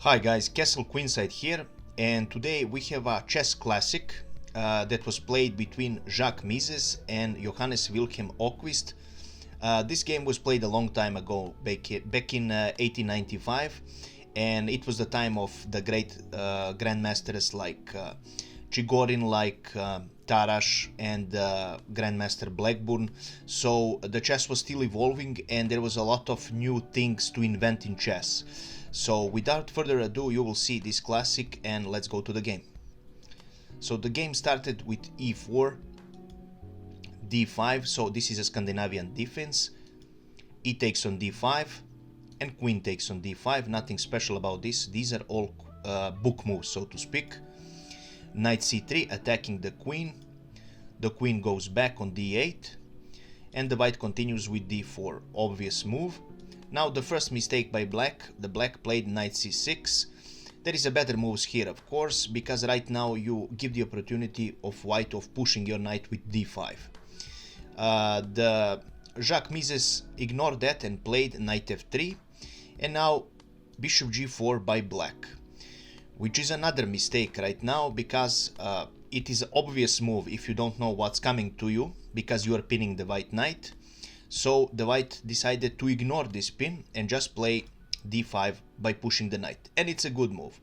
Hi guys, Castle Queenside here, and today we have a chess classic that was played between Jacques Mieses and Johannes Wilhelm Öhquist. This game was played a long time ago, back in 1895, and it was the time of the great grandmasters like Chigorin, like Tarrasch and Grandmaster Blackburn. So the chess was still evolving and there was a lot of new things to invent in chess. So without further ado, you will see this classic and let's go to the game. So the game started with e4, d5, so this is a Scandinavian defense, e takes on d5, and queen takes on d5, nothing special about this, these are all book moves, so to speak. Knight c3 attacking the queen goes back on d8, and the white continues with d4, obvious move. Now the first mistake by black, the black played knight c6. There is a better moves here, of course, because right now you give the opportunity of white of pushing your knight with d5. The Jacques Mieses ignored that and played knight f3, and now bishop g4 by black, which is another mistake right now because it is an obvious move if you don't know what's coming to you, because you are pinning the white knight. So the white decided to ignore this pin and just play d5 by pushing the knight, and it's a good move.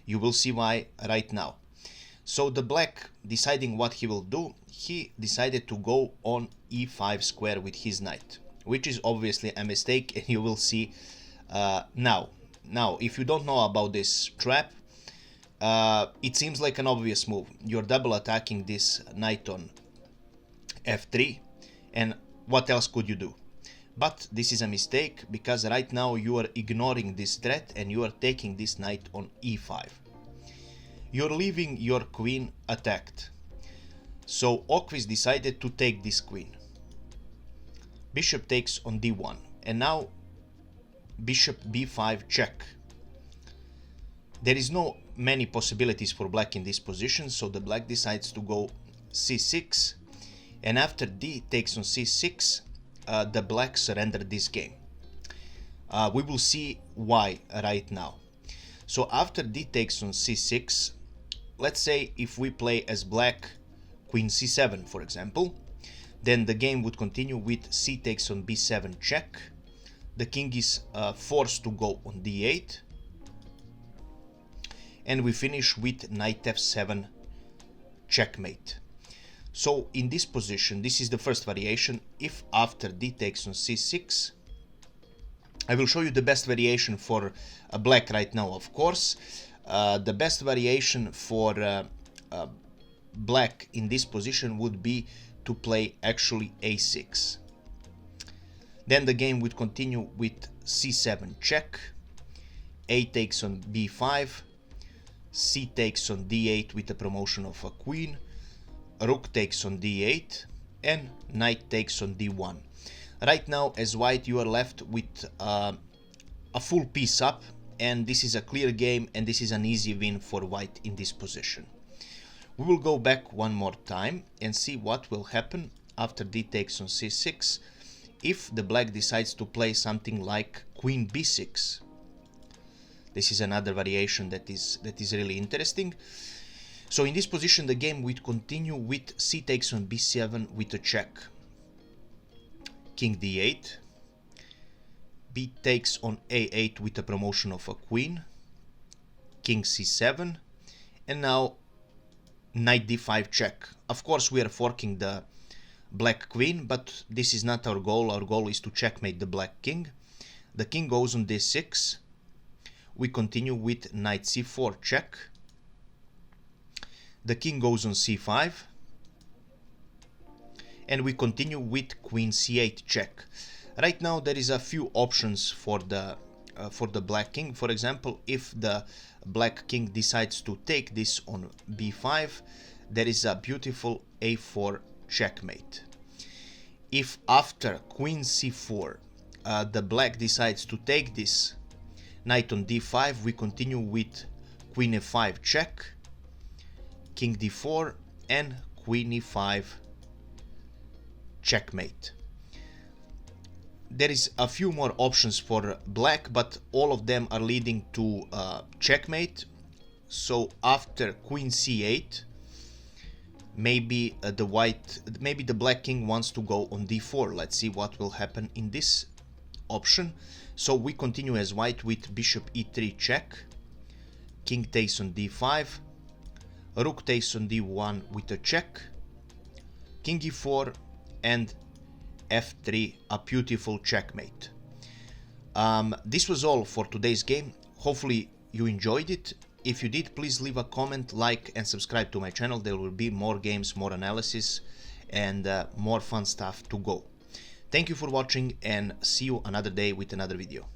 You will see why right now. So the black, deciding what he will do, he decided to go on e5 square with his knight, which is obviously a mistake, and you will see now. Now, if you don't know about this trap, it seems like an obvious move. You're double attacking this knight on f3, and what else could you do? But this is a mistake, because right now you are ignoring this threat and you are taking this knight on e5. You're leaving your queen attacked. So Öhquist decided to take this queen. Bishop takes on d1, and now bishop b5 check. There is no many possibilities for black in this position, so the black decides to go c6, and after d takes on c6, the black surrendered this game. We will see why right now. So after d takes on c6, let's say if we play as black queen c7, for example, then the game would continue with c takes on b7 check. The king is forced to go on d8, and we finish with knight f7 checkmate. So in this position, this is the first variation. If after d takes on c6, I will show you the best variation for black right now, of course. The best variation for black in this position would be to play actually a6. Then the game would continue with c7 check, a takes on b5, c takes on d8 with the promotion of a queen, rook takes on d8, and knight takes on d1. Right now, as white, you are left with a full piece up, and this is a clear game, and this is an easy win for white in this position. We will go back one more time and see what will happen after d takes on c6 if the black decides to play something like queen b6. This is another variation that is really interesting. So in this position, the game would continue with c takes on b7 with a check, king d8, b takes on a8 with the promotion of a queen, king c7, and now knight d5 check. Of course, we are forking the black queen, but this is not our goal. Our goal is to checkmate the black king. The king goes on d6. We continue with knight c4 check. The king goes on c5, and we continue with queen c8 check. Right now there is a few options for the black king. For example, if the black king decides to take this on b5, there is a beautiful a4 checkmate. If after queen c4 the black decides to take this knight on d5, we continue with queen f5 check, king d4, and queen e5 checkmate. there is a few more options for black, but all of them are leading to checkmate. So after queen c8, maybe the black king wants to go on d4. Let's see what will happen in this option. So we continue as white with bishop e3 check, king takes on d5, rook takes on d1 with a check, king e4, and f3, a beautiful checkmate. This was all for today's game. Hopefully you enjoyed it. If you did, please leave a comment, like, and subscribe to my channel. There will be more games, more analysis, and more fun stuff to go. Thank you for watching, and see you another day with another video.